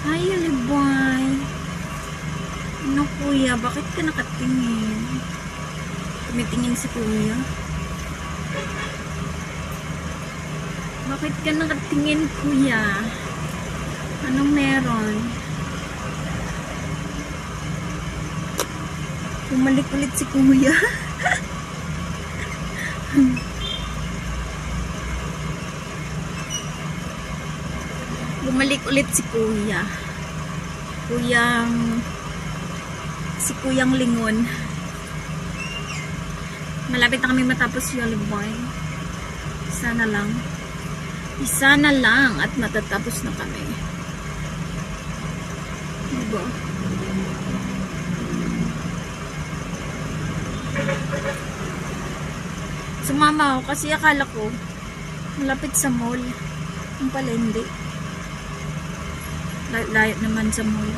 Hi, Yulibay. Ano, kuya? Bakit ka nakatingin? Tumitingin si kuya. Bakit ka nakatingin, kuya? Anong meron? Bumalik ulit si kuya. Bumalik ulit si kuya. Si kuyang lingon. Malapit na kami matapos yung Yulibay. Isa na lang at matatapos na kami. Diba? Sumama ako kasi akala ko malapit sa mall. Yung pala hindi. Layo naman sa mall.